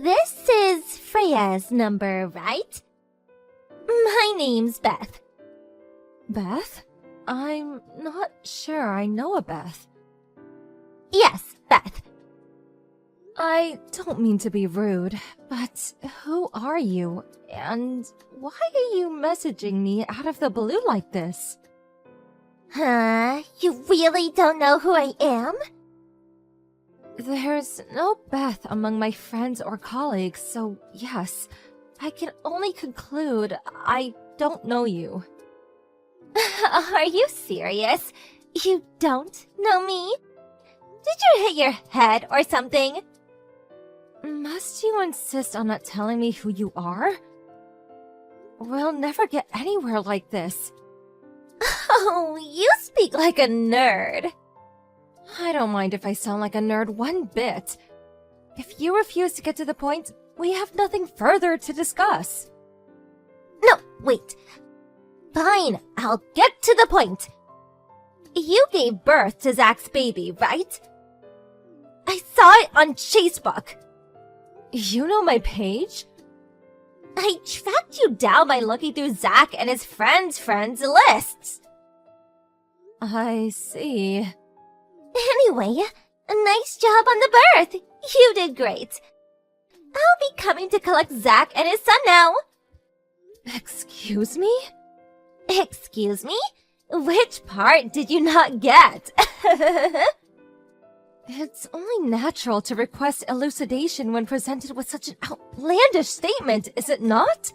This is Freya's number, right? My name's Beth. Beth? I'm not sure I know a Beth. Yes, Beth. I don't mean to be rude, but who are you? And why are you messaging me out of the blue like this? Huh? You really don't know who I am? There's no Beth among my friends or colleagues, so yes, I can only conclude I don't know you. Are you serious? You don't know me? Did you hit your head or something? Must you insist on not telling me who you are? We'll never get anywhere like this. Oh, you speak like a nerd. I don't mind if I sound like a nerd one bit. If you refuse to get to the point, we have nothing further to discuss. No, wait. Fine, I'll get to the point. You gave birth to Zach's baby, right? I saw it on Facebook. You know my page? I tracked you down by looking through Zach and his friends' lists. I see. Anyway, a nice job on the birth. You did great. I'll be coming to collect Zach and his son now. Excuse me? Excuse me? Which part did you not get? It's only natural to request elucidation when presented with such an outlandish statement, is it not?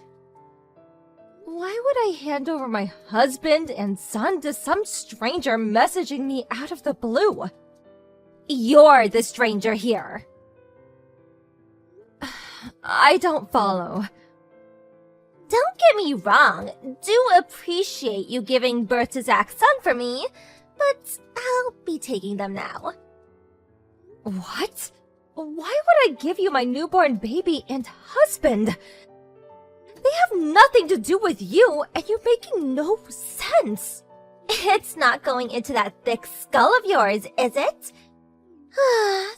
Why would I hand over my husband and son to some stranger messaging me out of the blue? You're the stranger here. I don't follow. Don't get me wrong, do appreciate you giving birth to Zach's son for me, but I'll be taking them now. What? Why would I give you my newborn baby and husband? They have nothing to do with you, and you're making no sense. It's not going into that thick skull of yours, is it?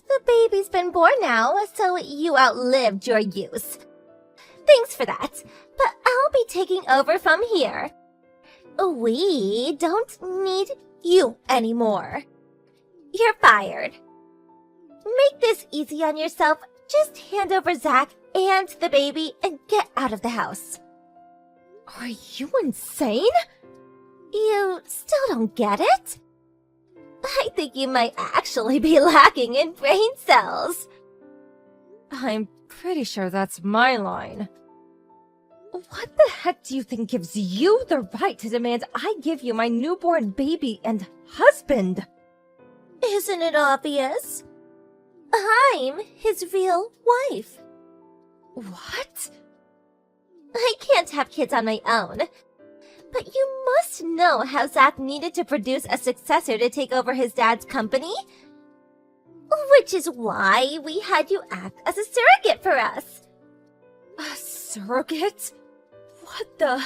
The baby's been born now, so you outlived your use. Thanks for that, but I'll be taking over from here. We don't need you anymore. You're fired. Make this easy on yourself. Just hand over Zach and the baby and get out of the house. Are you insane? You still don't get it? I think you might actually be lacking in brain cells. I'm pretty sure that's my line. What the heck do you think gives you the right to demand I give you my newborn baby and husband? Isn't it obvious? I'm his real wife. What? I can't have kids on my own. But you must know how Zach needed to produce a successor to take over his dad's company. Which is why we had you act as a surrogate for us. A surrogate? What the?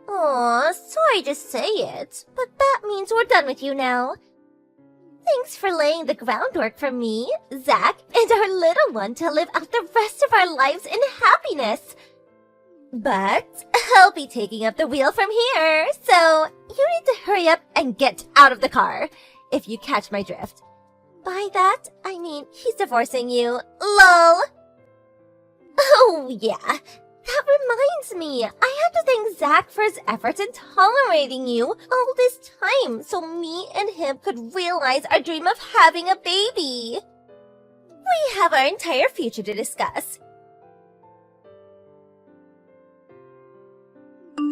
Aw, sorry to say it, but that means we're done with you now. Thanks for laying the groundwork for me, Zach, and our little one to live out the rest of our lives in happiness. But I'll be taking up the wheel from here, so you need to hurry up and get out of the car, if you catch my drift. By that, I mean he's divorcing you. LOL! Oh, yeah. That reminds me, I have to thank Zach for his efforts in tolerating you all this time so me and him could realize our dream of having a baby. We have our entire future to discuss.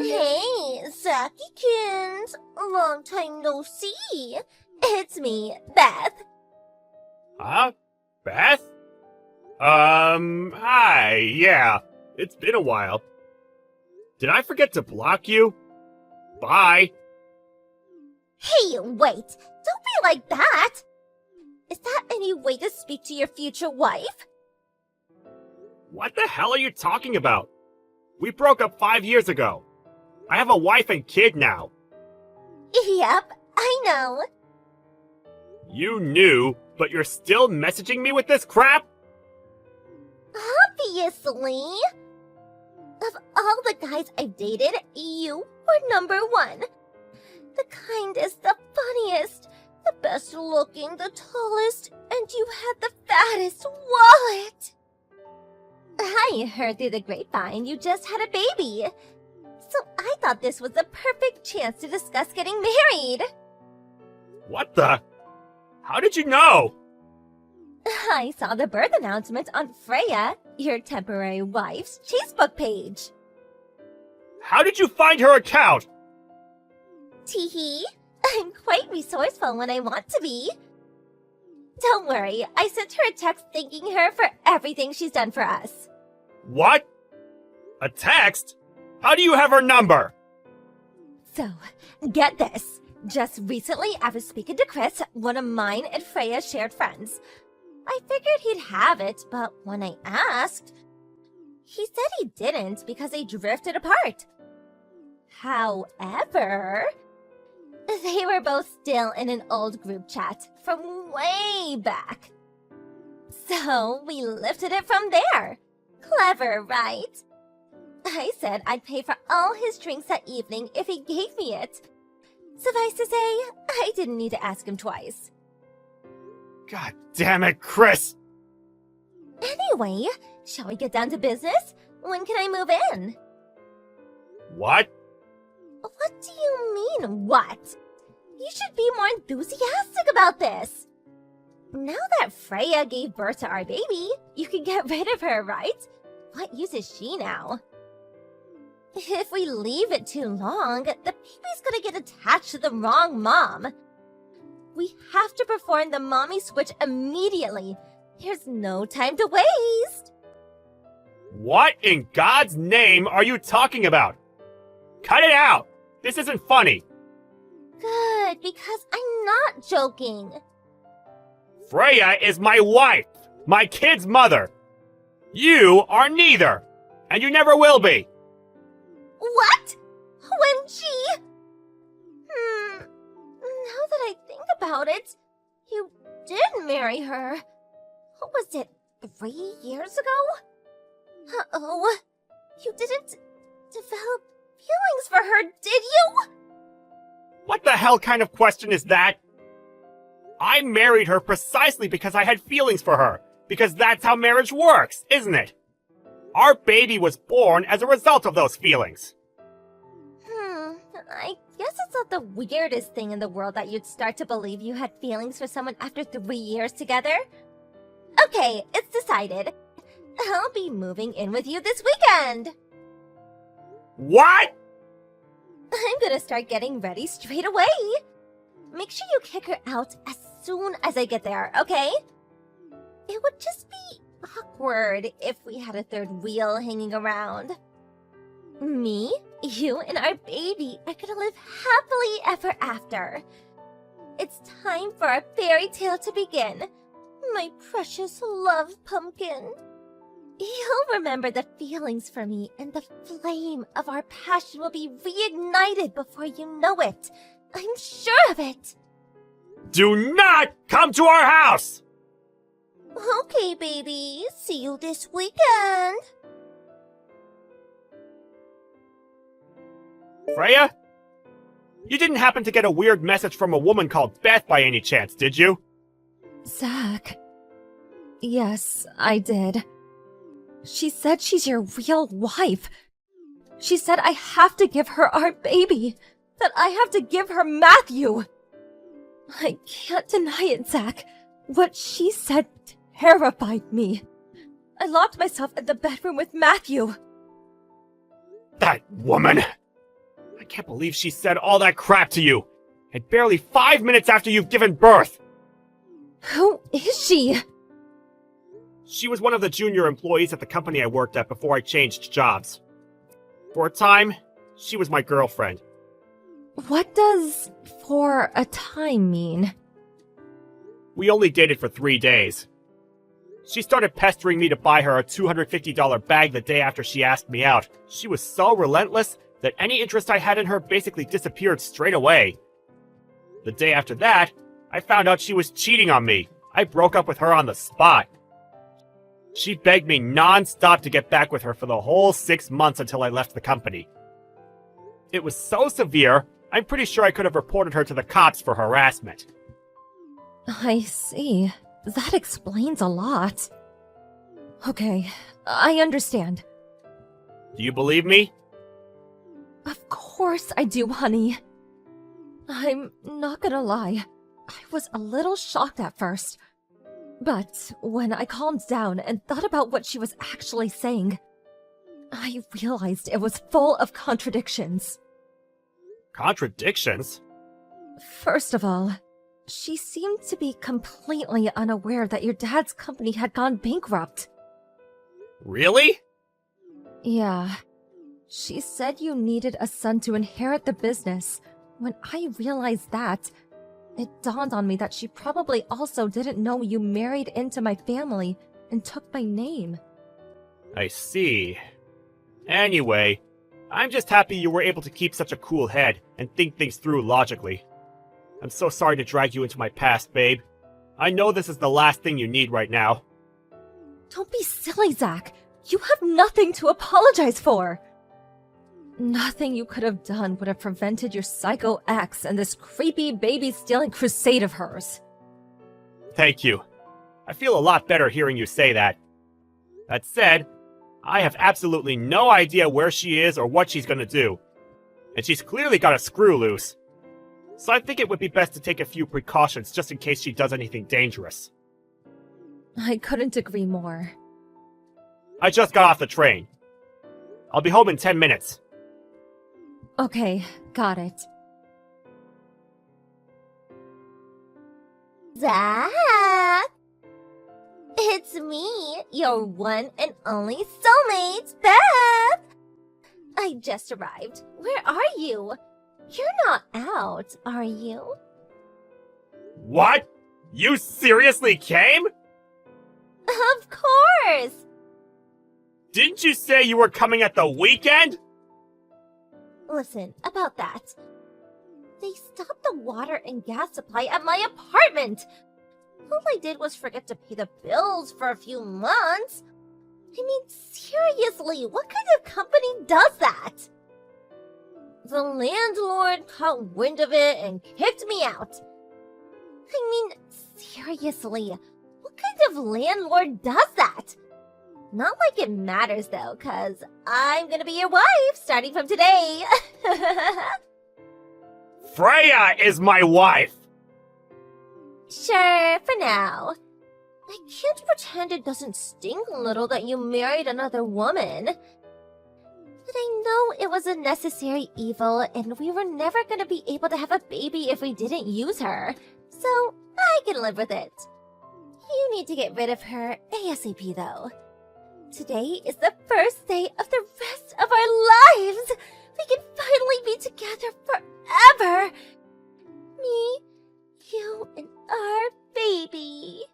Hey, Zachykins! Long time no see. It's me, Beth. Huh? Beth? Hi, yeah. It's been a while. Did I forget to block you? Bye. Hey, wait! Don't be like that! Is that any way to speak to your future wife? What the hell are you talking about? We broke up 5 years ago. I have a wife and kid now. Yep, I know. You knew, but you're still messaging me with this crap? I'll Obviously! Of all the guys I've dated, you were number one. The kindest, the funniest, the best looking, the tallest, and you had the fattest wallet. I heard through the grapevine you just had a baby. So I thought this was the perfect chance to discuss getting married. What the? How did you know? I saw the birth announcement on Freya, your temporary wife's Facebook page. How did you find her account? Teehee, I'm quite resourceful when I want to be. Don't worry, I sent her a text thanking her for everything she's done for us. What? A text? How do you have her number? So, get this. Just recently, I was speaking to Chris, one of mine and Freya's shared friends. I figured he'd have it, but when I asked, he said he didn't because they drifted apart. However, they were both still in an old group chat from way back. So we lifted it from there. Clever, right? I said I'd pay for all his drinks that evening if he gave me it. Suffice to say, I didn't need to ask him twice. God damn it, Chris! Anyway, shall we get down to business? When can I move in? What? What do you mean, what? You should be more enthusiastic about this. Now that Freya gave birth to our baby, you can get rid of her, right? What use is she now? If we leave it too long, the baby's gonna get attached to the wrong mom. We have to perform the mommy switch immediately. There's no time to waste. What in God's name are you talking about? Cut it out! This isn't funny. Good, because I'm not joking. Freya is my wife, my kid's mother. You are neither, and you never will be. What? OMG! Now that I think about it, you did marry her. What was it, 3 years ago? Uh-oh. You didn't develop feelings for her, did you? What the hell kind of question is that? I married her precisely because I had feelings for her, because that's how marriage works, isn't it? Our baby was born as a result of those feelings. I guess it's not the weirdest thing in the world that you'd start to believe you had feelings for someone after 3 years together. Okay, it's decided. I'll be moving in with you this weekend. What? I'm gonna start getting ready straight away. Make sure you kick her out as soon as I get there, okay? It would just be awkward if we had a third wheel hanging around. Me, you, and our baby are gonna live happily ever after. It's time for our fairy tale to begin. My precious love pumpkin. You'll remember the feelings for me, and the flame of our passion will be reignited before you know it. I'm sure of it. Do not come to our house! Okay, baby. See you this weekend. Freya? You didn't happen to get a weird message from a woman called Beth by any chance, did you? Zach. Yes, I did. She said she's your real wife. She said I have to give her our baby. That I have to give her Matthew. I can't deny it, Zach. What she said terrified me. I locked myself in the bedroom with Matthew. That woman! I can't believe she said all that crap to you, and barely 5 minutes after you've given birth! Who is she? She was one of the junior employees at the company I worked at before I changed jobs. For a time, she was my girlfriend. What does "for a time" mean? We only dated for 3 days. She started pestering me to buy her a $250 bag the day after she asked me out. She was so relentless that any interest I had in her basically disappeared straight away. The day after that, I found out she was cheating on me. I broke up with her on the spot. She begged me non-stop to get back with her for the whole 6 months until I left the company. It was so severe, I'm pretty sure I could have reported her to the cops for harassment. I see. That explains a lot. Okay, I understand. Do you believe me? Of course I do, honey. I'm not gonna lie. I was a little shocked at first. But when I calmed down and thought about what she was actually saying, I realized it was full of contradictions. Contradictions? First of all, she seemed to be completely unaware that your dad's company had gone bankrupt. Really? Yeah. She said you needed a son to inherit the business. When I realized that, it dawned on me that she probably also didn't know you married into my family and took my name. I see. Anyway, I'm just happy you were able to keep such a cool head and think things through logically. I'm so sorry to drag you into my past, babe. I know this is the last thing you need right now. Don't be silly, Zach. You have nothing to apologize for. Nothing you could have done would have prevented your psycho ex and this creepy baby-stealing crusade of hers. Thank you. I feel a lot better hearing you say that. That said, I have absolutely no idea where she is or what she's gonna do. And she's clearly got a screw loose. So I think it would be best to take a few precautions just in case she does anything dangerous. I couldn't agree more. I just got off the train. I'll be home in 10 minutes. Okay, got it. Zach! It's me, your one and only soulmate, Beth! I just arrived. Where are you? You're not out, are you? What? You seriously came? Of course! Didn't you say you were coming at the weekend? Listen, about that. They stopped the water and gas supply at my apartment! All I did was forget to pay the bills for a few months. I mean, seriously, what kind of company does that? The landlord caught wind of it and kicked me out. I mean, seriously, what kind of landlord does that? Not like it matters though, cause I'm gonna be your wife starting from today. Freya is my wife! Sure, for now. I can't pretend it doesn't sting a little that you married another woman. But I know it was a necessary evil, and we were never gonna be able to have a baby if we didn't use her. So, I can live with it. You need to get rid of her ASAP, though. Today is the first day of the rest of our lives! We can finally be together forever! Me, you, and our baby.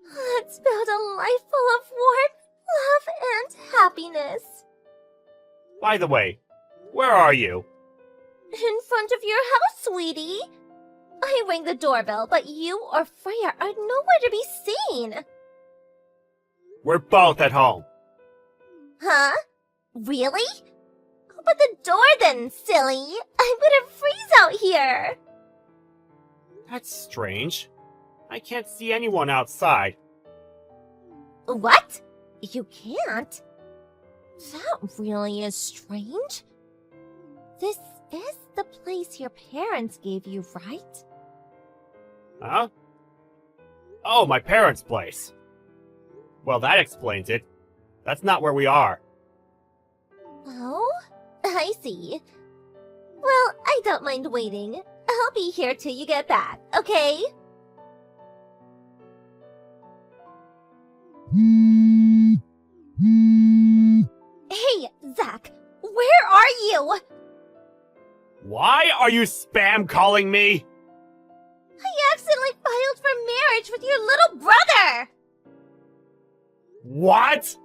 Let's build a life full of warmth, love, and happiness. By the way, where are you? In front of your house, sweetie. I rang the doorbell, but you or Freya are nowhere to be seen. We're both at home. Huh? Really? Open the door then, silly. I'm gonna freeze out here. That's strange. I can't see anyone outside. What? You can't? That really is strange. This is the place your parents gave you, right? Huh? Oh, my parents' place. Well, that explains it. That's not where we are. Oh, I see. Well, I don't mind waiting. I'll be here till you get back, okay? Hey, Zach, where are you? Why are you spam calling me? I accidentally filed for marriage with your little brother! What?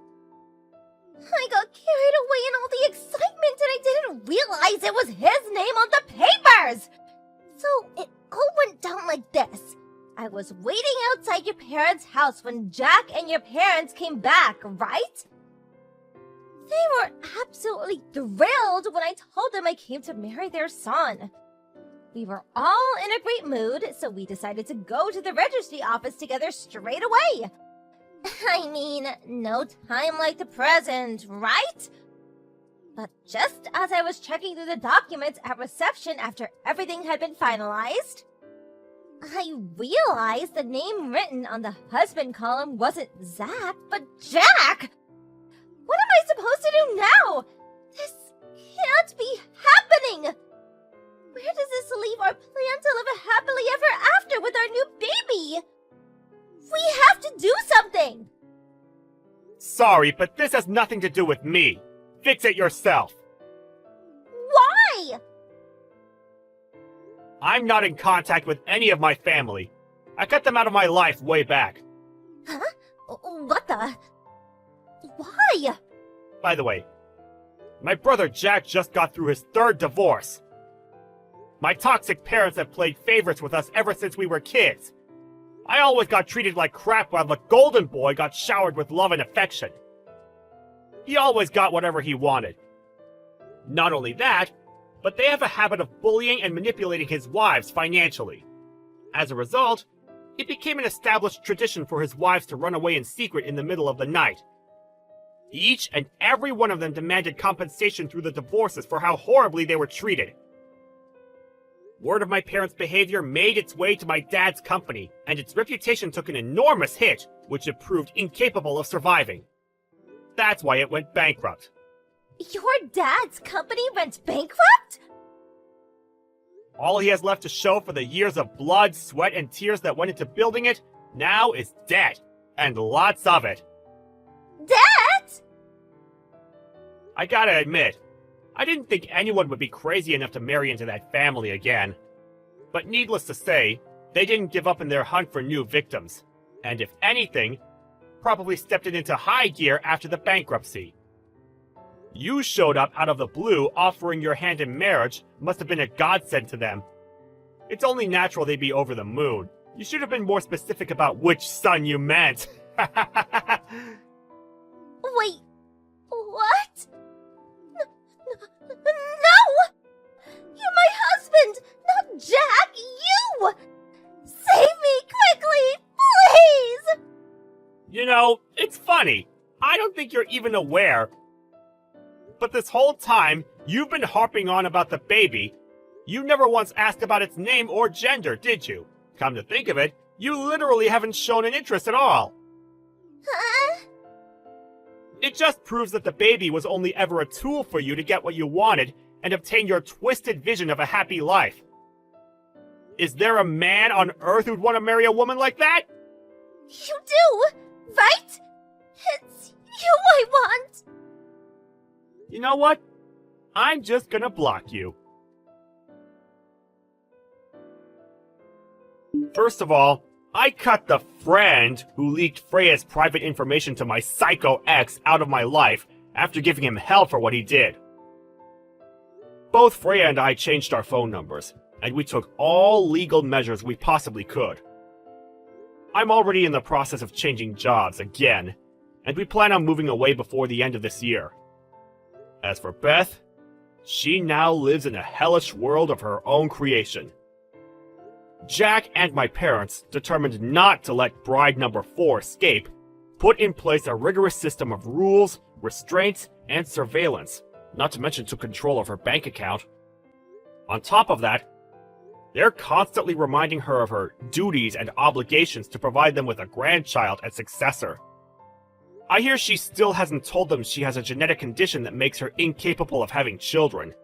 I got carried away in all the excitement and I didn't realize it was his name on the papers! So it all went down like this. I was waiting outside your parents' house when Jack and your parents came back, right? They were absolutely thrilled when I told them I came to marry their son. We were all in a great mood, so we decided to go to the registry office together straight away. I mean, no time like the present, right? But just as I was checking through the documents at reception after everything had been finalized, I realized the name written on the husband column wasn't Zach, but Jack! What am I supposed to do now? This can't be happening! Where does this leave our plan to live happily ever after with our new baby? We have to do something! Sorry, but this has nothing to do with me. Fix it yourself. Why? I'm not in contact with any of my family. I cut them out of my life way back. Huh? What the? Why? By the way, my brother Jack just got through his 3rd divorce. My toxic parents have played favorites with us ever since we were kids. I always got treated like crap while the golden boy got showered with love and affection. He always got whatever he wanted. Not only that, but they have a habit of bullying and manipulating his wives financially. As a result, it became an established tradition for his wives to run away in secret in the middle of the night. Each and every one of them demanded compensation through the divorces for how horribly they were treated. Word of my parents' behavior made its way to my dad's company, and its reputation took an enormous hit, which it proved incapable of surviving. That's why it went bankrupt. Your dad's company went bankrupt? All he has left to show for the years of blood, sweat, and tears that went into building it now is debt, and lots of it. Debt? I gotta admit, I didn't think anyone would be crazy enough to marry into that family again. But needless to say, they didn't give up in their hunt for new victims, and if anything, probably stepped it into high gear after the bankruptcy. You showed up out of the blue offering your hand in marriage must have been a godsend to them. It's only natural they'd be over the moon. You should have been more specific about which son you meant. Wait, what? No! You're my husband, not Jack! You! Save me quickly, please! You know, it's funny. I don't think you're even aware. But this whole time, you've been harping on about the baby. You never once asked about its name or gender, did you? Come to think of it, you literally haven't shown an interest at all. Huh? It just proves that the baby was only ever a tool for you to get what you wanted and obtain your twisted vision of a happy life. Is there a man on Earth who'd want to marry a woman like that? You do, right? It's you I want! You know what? I'm just gonna block you. First of all, I cut the friend who leaked Freya's private information to my psycho ex out of my life after giving him hell for what he did. Both Freya and I changed our phone numbers, and we took all legal measures we possibly could. I'm already in the process of changing jobs again, and we plan on moving away before the end of this year. As for Beth, she now lives in a hellish world of her own creation. Jack and my parents, determined not to let bride number 4 escape, put in place a rigorous system of rules, restraints, and surveillance, not to mention took control of her bank account. On top of that, they're constantly reminding her of her duties and obligations to provide them with a grandchild and successor. I hear she still hasn't told them she has a genetic condition that makes her incapable of having children.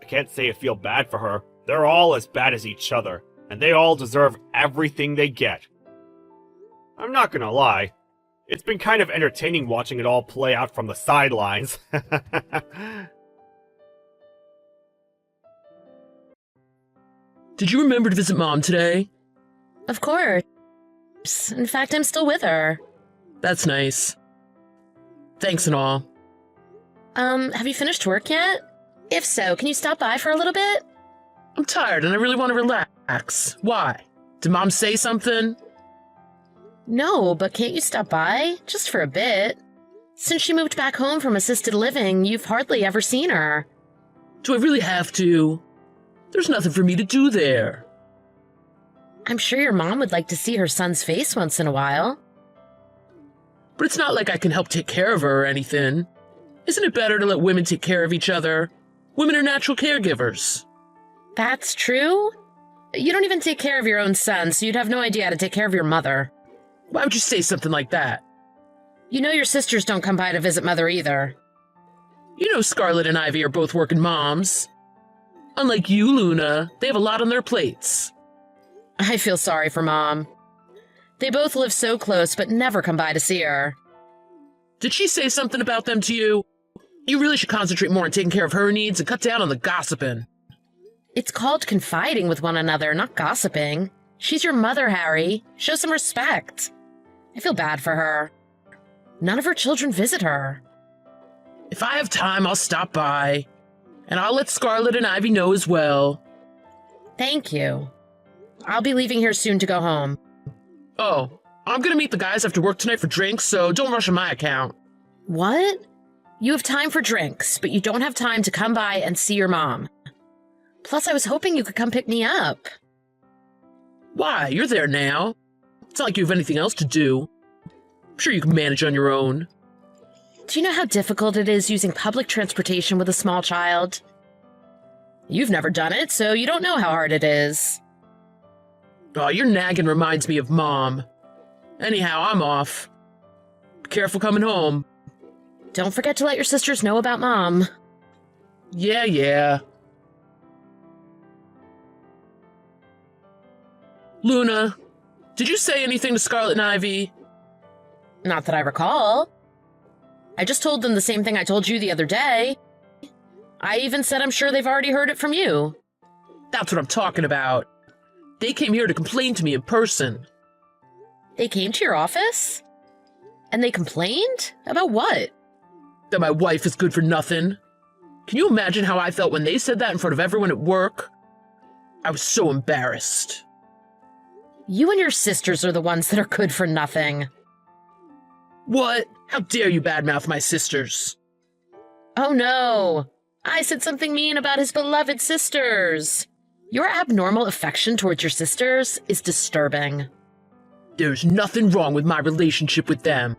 I can't say I feel bad for her. They're all as bad as each other, and they all deserve everything they get. I'm not gonna lie, it's been kind of entertaining watching it all play out from the sidelines. Did you remember to visit Mom today? Of course. In fact, I'm still with her. That's nice. Thanks and all. Have you finished work yet? If so, can you stop by for a little bit? I'm tired and I really want to relax. Why? Did Mom say something? No, but can't you stop by? Just for a bit. Since she moved back home from assisted living, you've hardly ever seen her. Do I really have to? There's nothing for me to do there. I'm sure your mom would like to see her son's face once in a while. But it's not like I can help take care of her or anything. Isn't it better to let women take care of each other? Women are natural caregivers. That's true? You don't even take care of your own son, so you'd have no idea how to take care of your mother. Why would you say something like that? You know your sisters don't come by to visit Mother either. You know Scarlet and Ivy are both working moms. Unlike you, Luna, they have a lot on their plates. I feel sorry for Mom. They both live so close, but never come by to see her. Did she say something about them to you? You really should concentrate more on taking care of her needs and cut down on the gossiping. It's called confiding with one another, not gossiping. She's your mother, Harry. Show some respect. I feel bad for her. None of her children visit her. If I have time, I'll stop by. And I'll let Scarlet and Ivy know as well. Thank you. I'll be leaving here soon to go home. Oh, I'm gonna meet the guys after work tonight for drinks, so don't rush on my account. What? You have time for drinks, but you don't have time to come by and see your mom. Plus, I was hoping you could come pick me up. Why? You're there now. It's not like you have anything else to do. I'm sure you can manage on your own. Do you know how difficult it is using public transportation with a small child? You've never done it, so you don't know how hard it is. Oh, your nagging reminds me of Mom. Anyhow, I'm off. Be careful coming home. Don't forget to let your sisters know about Mom. Yeah. Luna, did you say anything to Scarlet and Ivy? Not that I recall. I just told them the same thing I told you the other day. I even said I'm sure they've already heard it from you. That's what I'm talking about. They came here to complain to me in person. They came to your office? And they complained? About what? That my wife is good for nothing. Can you imagine how I felt when they said that in front of everyone at work? I was so embarrassed. You and your sisters are the ones that are good for nothing. What? How dare you badmouth my sisters? Oh no! I said something mean about his beloved sisters. Your abnormal affection towards your sisters is disturbing. There's nothing wrong with my relationship with them.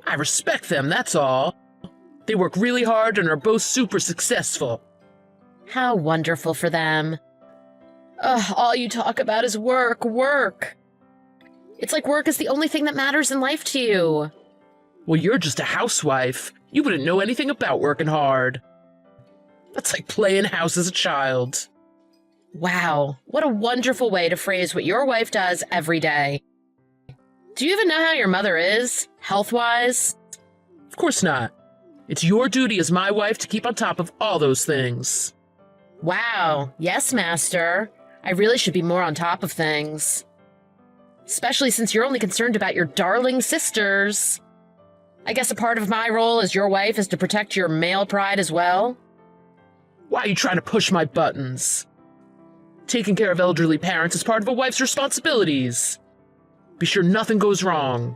I respect them, that's all. They work really hard and are both super successful. How wonderful for them. Ugh, all you talk about is work. It's like work is the only thing that matters in life to you. Well, you're just a housewife. You wouldn't know anything about working hard. That's like playing house as a child. Wow, what a wonderful way to phrase what your wife does every day. Do you even know how your mother is, health-wise? Of course not. It's your duty as my wife to keep on top of all those things. Wow, yes, Master. I really should be more on top of things. Especially since you're only concerned about your darling sisters. I guess a part of my role as your wife is to protect your male pride as well. Why are you trying to push my buttons? Taking care of elderly parents is part of a wife's responsibilities. Be sure nothing goes wrong.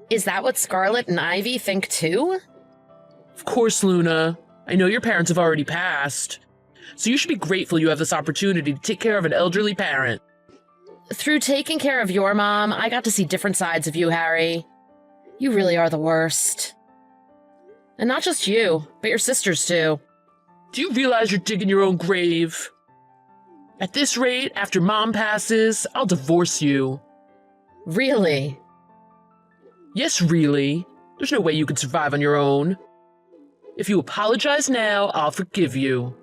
Is that what Scarlet and Ivy think too? Of course, Luna. I know your parents have already passed. So you should be grateful you have this opportunity to take care of an elderly parent. Through taking care of your mom, I got to see different sides of you, Harry. You really are the worst. And not just you, but your sisters too. Do you realize you're digging your own grave? At this rate, after Mom passes, I'll divorce you. Really? Yes, really. There's no way you can survive on your own. If you apologize now, I'll forgive you.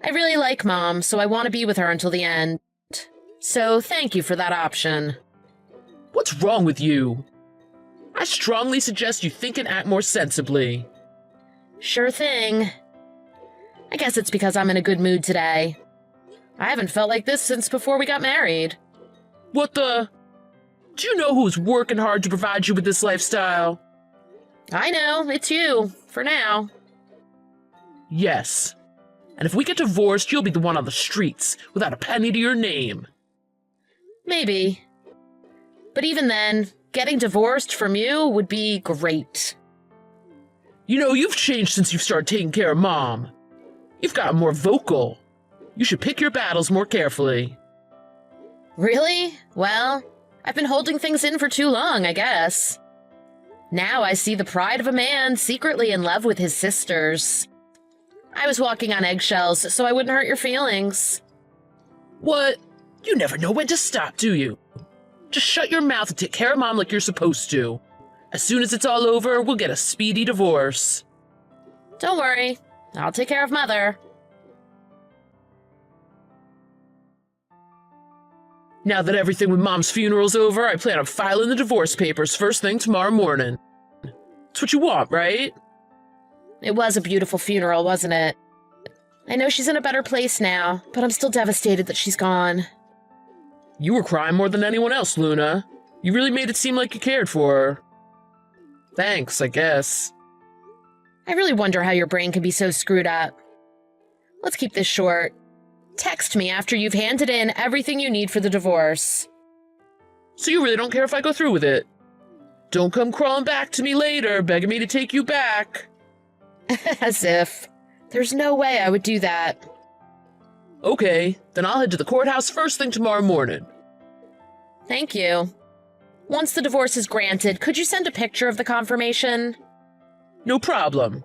I really like Mom, so I want to be with her until the end. So thank you for that option. What's wrong with you? I strongly suggest you think and act more sensibly. Sure thing. I guess it's because I'm in a good mood today. I haven't felt like this since before we got married. What the? Do you know who's working hard to provide you with this lifestyle? I know, it's you, for now. Yes. And if we get divorced, you'll be the one on the streets, without a penny to your name. Maybe. But even then, getting divorced from you would be great. You know, you've changed since you've started taking care of Mom. You've gotten more vocal. You should pick your battles more carefully. Really? Well, I've been holding things in for too long, I guess. Now I see the pride of a man secretly in love with his sisters. I was walking on eggshells so I wouldn't hurt your feelings. What? You never know when to stop, do you? Just shut your mouth and take care of Mom like you're supposed to. As soon as it's all over, we'll get a speedy divorce. Don't worry, I'll take care of Mother. Now that everything with Mom's funeral's over, I plan on filing the divorce papers first thing tomorrow morning. It's what you want, right? It was a beautiful funeral, wasn't it? I know she's in a better place now, but I'm still devastated that she's gone. You were crying more than anyone else, Luna. You really made it seem like you cared for her. Thanks, I guess. I really wonder how your brain can be so screwed up. Let's keep this short. Text me after you've handed in everything you need for the divorce. So you really don't care if I go through with it? Don't come crawling back to me later, begging me to take you back. As if. There's no way I would do that. Okay, then I'll head to the courthouse first thing tomorrow morning. Thank you. Once the divorce is granted, could you send a picture of the confirmation? No problem.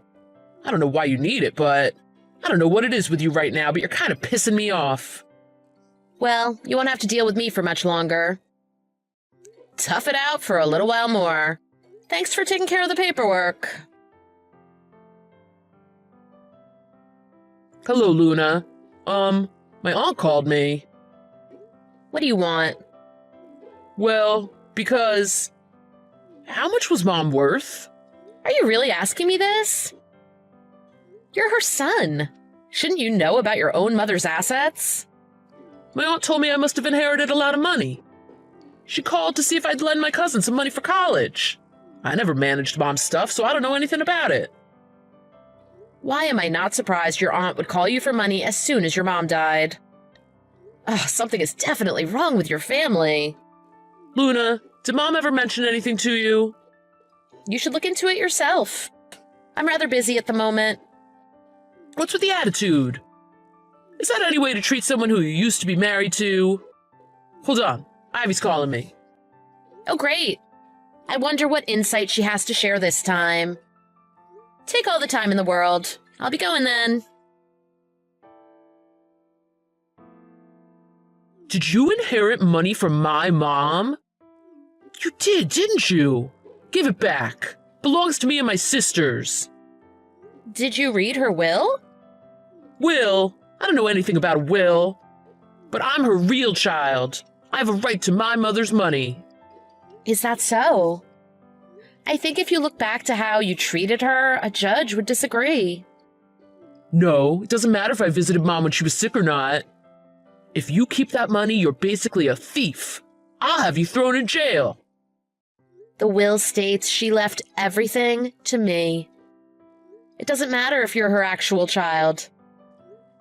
I don't know why you need it, but I don't know what it is with you right now, but you're kind of pissing me off. Well, you won't have to deal with me for much longer. Tough it out for a little while more. Thanks for taking care of the paperwork. Hello, Luna. My aunt called me. What do you want? Well, because... How much was Mom worth? Are you really asking me this? You're her son. Shouldn't you know about your own mother's assets? My aunt told me I must have inherited a lot of money. She called to see if I'd lend my cousin some money for college. I never managed Mom's stuff, so I don't know anything about it. Why am I not surprised your aunt would call you for money as soon as your mom died? Ugh, something is definitely wrong with your family. Luna, did Mom ever mention anything to you? You should look into it yourself. I'm rather busy at the moment. What's with the attitude? Is that any way to treat someone who you used to be married to? Hold on, Ivy's calling me. Oh, great. I wonder what insight she has to share this time. Take all the time in the world. I'll be going then. Did you inherit money from my mom? You did, didn't you? Give it back. Belongs to me and my sisters. Did you read her will? Will? I don't know anything about a will. But I'm her real child. I have a right to my mother's money. Is that so? I think if you look back to how you treated her, a judge would disagree. No, it doesn't matter if I visited Mom when she was sick or not. If you keep that money, you're basically a thief. I'll have you thrown in jail. The will states she left everything to me. It doesn't matter if you're her actual child.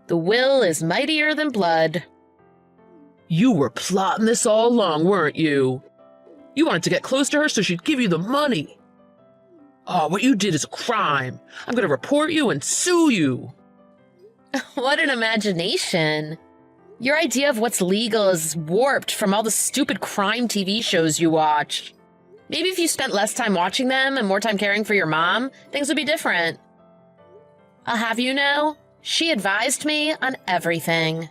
The will is mightier than blood. You were plotting this all along, weren't you? You wanted to get close to her so she'd give you the money. Oh, what you did is a crime. I'm gonna report you and sue you. What an imagination. Your idea of what's legal is warped from all the stupid crime TV shows you watch. Maybe if you spent less time watching them and more time caring for your mom, things would be different. I'll have you know, she advised me on everything.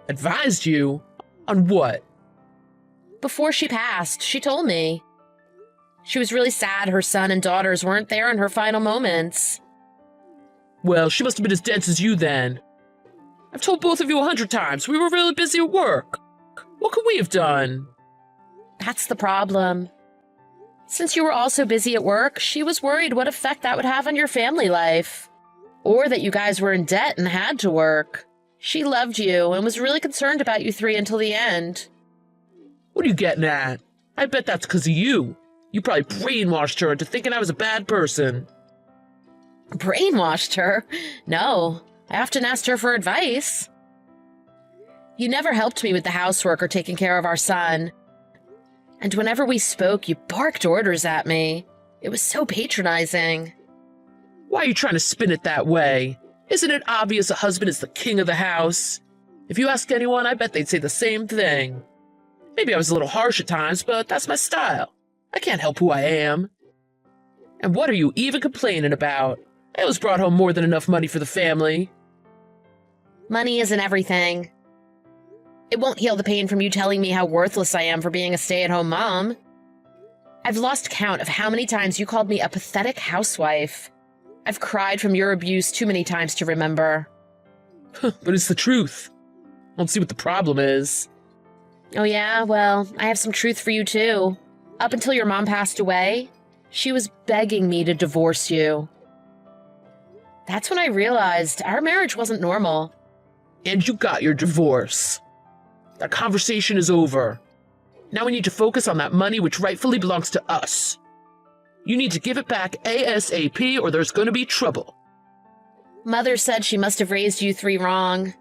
Advised you? On what? Before she passed, she told me. She was really sad her son and daughters weren't there in her final moments. Well, she must have been as dense as you then. I've told both of you 100 times. We were really busy at work. What could we have done? That's the problem. Since you were also busy at work, she was worried what effect that would have on your family life. Or that you guys were in debt and had to work. She loved you and was really concerned about you three until the end. What are you getting at? I bet that's because of you. You probably brainwashed her into thinking I was a bad person. Brainwashed her? No, I often asked her for advice. You never helped me with the housework or taking care of our son. And whenever we spoke, you barked orders at me. It was so patronizing. Why are you trying to spin it that way? Isn't it obvious a husband is the king of the house? If you ask anyone, I bet they'd say the same thing. Maybe I was a little harsh at times, but that's my style. I can't help who I am. And what are you even complaining about? I always brought home more than enough money for the family. Money isn't everything. It won't heal the pain from you telling me how worthless I am for being a stay-at-home mom. I've lost count of how many times you called me a pathetic housewife. I've cried from your abuse too many times to remember. But it's the truth. I don't see what the problem is. Oh yeah? Well, I have some truth for you too. Up until your mom passed away, she was begging me to divorce you. That's when I realized our marriage wasn't normal. And you got your divorce. That conversation is over. Now we need to focus on that money which rightfully belongs to us. You need to give it back ASAP or there's going to be trouble. Mother said she must have raised you three wrong.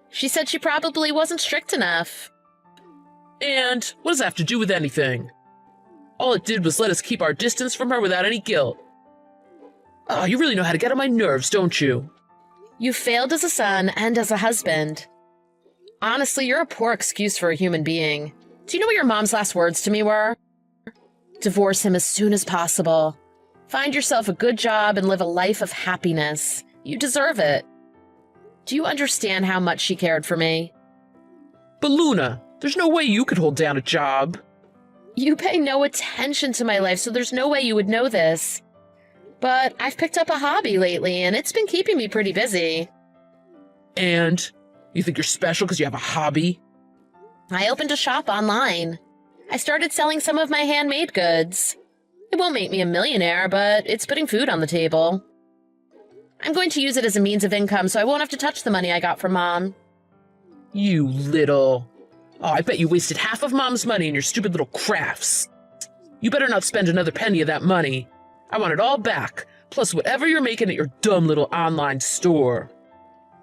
She said she probably wasn't strict enough. And what does that have to do with anything? All it did was let us keep our distance from her without any guilt. Oh, you really know how to get on my nerves, don't you? You failed as a son and as a husband. Honestly, you're a poor excuse for a human being. Do you know what your mom's last words to me were? Divorce him as soon as possible. Find yourself a good job and live a life of happiness. You deserve it. Do you understand how much she cared for me? But Luna, there's no way you could hold down a job. You pay no attention to my life, so there's no way you would know this. But I've picked up a hobby lately, and it's been keeping me pretty busy. And you think you're special because you have a hobby? I opened a shop online. I started selling some of my handmade goods. It won't make me a millionaire, but it's putting food on the table. I'm going to use it as a means of income, so I won't have to touch the money I got from Mom. You little... Oh, I bet you wasted half of Mom's money in your stupid little crafts. You better not spend another penny of that money. I want it all back, plus whatever you're making at your dumb little online store.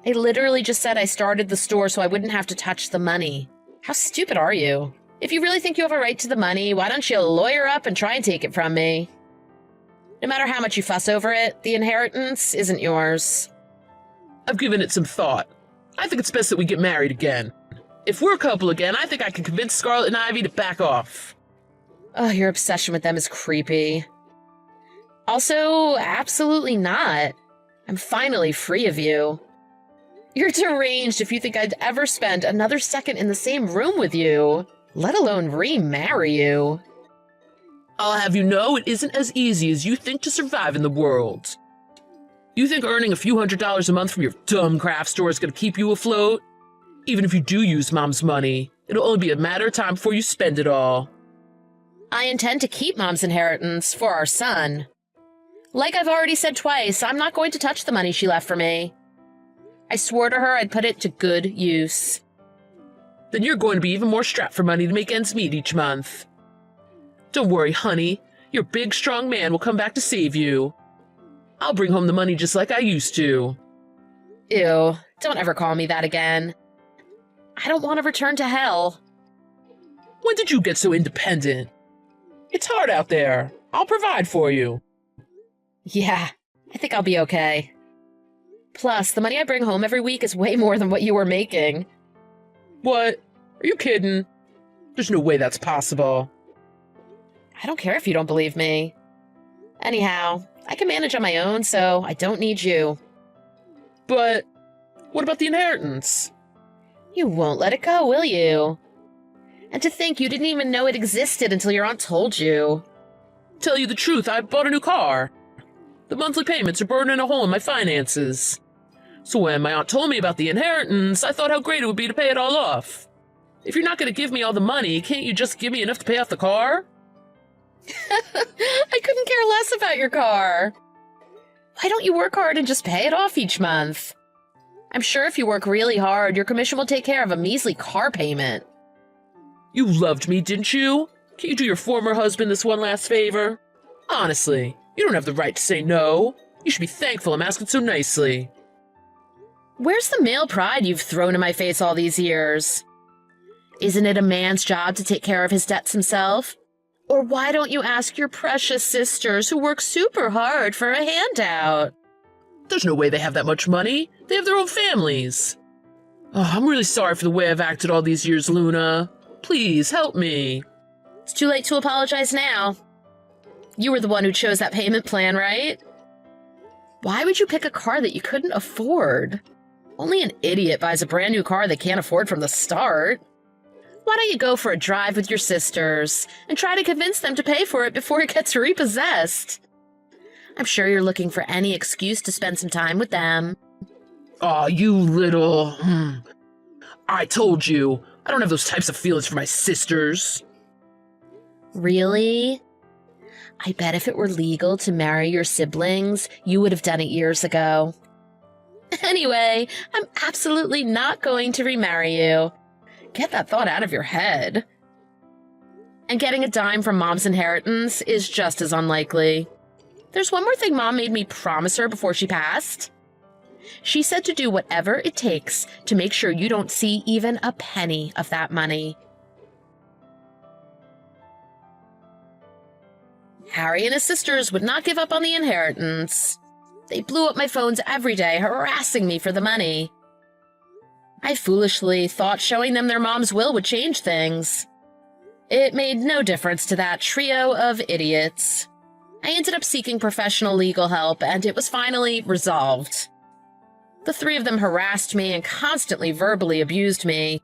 I literally just said I started the store so I wouldn't have to touch the money. How stupid are you? If you really think you have a right to the money, why don't you lawyer up and try and take it from me? No matter how much you fuss over it, the inheritance isn't yours. I've given it some thought. I think it's best that we get married again. If we're a couple again, I think I can convince Scarlet and Ivy to back off. Oh, your obsession with them is creepy. Also, absolutely not. I'm finally free of you. You're deranged if you think I'd ever spend another second in the same room with you, let alone remarry you. I'll have you know it isn't as easy as you think to survive in the world. You think earning a few $100s a month from your dumb craft store is going to keep you afloat? Even if you do use Mom's money, it'll only be a matter of time before you spend it all. I intend to keep Mom's inheritance for our son. Like I've already said twice, I'm not going to touch the money she left for me. I swore to her I'd put it to good use. Then you're going to be even more strapped for money to make ends meet each month. Don't worry, honey. Your big, strong man will come back to save you. I'll bring home the money just like I used to. Ew, don't ever call me that again. I don't want to return to hell. When did you get so independent? It's hard out there. I'll provide for you. Yeah, I think I'll be okay. Plus, the money I bring home every week is way more than what you were making. What? Are you kidding? There's no way that's possible. I don't care if you don't believe me. Anyhow, I can manage on my own, so I don't need you. But what about the inheritance? You won't let it go, will you? And to think you didn't even know it existed until your aunt told you. Tell you the truth, I bought a new car. The monthly payments are burning a hole in my finances. So when my aunt told me about the inheritance, I thought how great it would be to pay it all off. If you're not going to give me all the money, can't you just give me enough to pay off the car? I couldn't care less about your car. Why don't you work hard and just pay it off each month? I'm sure if you work really hard, your commission will take care of a measly car payment. You loved me, didn't you? Can't you do your former husband this one last favor? Honestly, you don't have the right to say no. You should be thankful I'm asking so nicely. Where's the male pride you've thrown in my face all these years? Isn't it a man's job to take care of his debts himself? Or why don't you ask your precious sisters who work super hard for a handout? There's no way they have that much money. They have their own families. Oh, I'm really sorry for the way I've acted all these years, Luna. Please, help me. It's too late to apologize now. You were the one who chose that payment plan, right? Why would you pick a car that you couldn't afford? Only an idiot buys a brand new car they can't afford from the start. Why don't you go for a drive with your sisters and try to convince them to pay for it before it gets repossessed? I'm sure you're looking for any excuse to spend some time with them. Aw, you little... I told you, I don't have those types of feelings for my sisters. Really? I bet if it were legal to marry your siblings, you would have done it years ago. Anyway, I'm absolutely not going to remarry you. Get that thought out of your head. And getting a dime from Mom's inheritance is just as unlikely. There's one more thing Mom made me promise her before she passed. She said to do whatever it takes to make sure you don't see even a penny of that money. Harry and his sisters would not give up on the inheritance. They blew up my phones every day, harassing me for the money. I foolishly thought showing them their mom's will would change things. It made no difference to that trio of idiots. I ended up seeking professional legal help, and it was finally resolved. The three of them harassed me and constantly verbally abused me.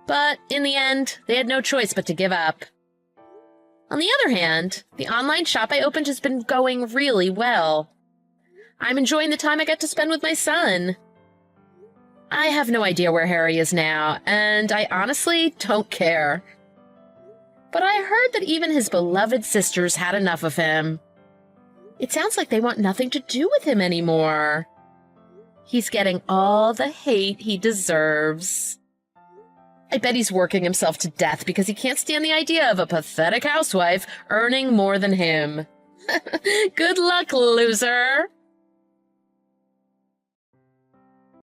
But in the end, they had no choice but to give up. On the other hand, the online shop I opened has been going really well. I'm enjoying the time I get to spend with my son. I have no idea where Harry is now, and I honestly don't care. But I heard that even his beloved sisters had enough of him. It sounds like they want nothing to do with him anymore. He's getting all the hate he deserves. I bet he's working himself to death because he can't stand the idea of a pathetic housewife earning more than him. Good luck, loser!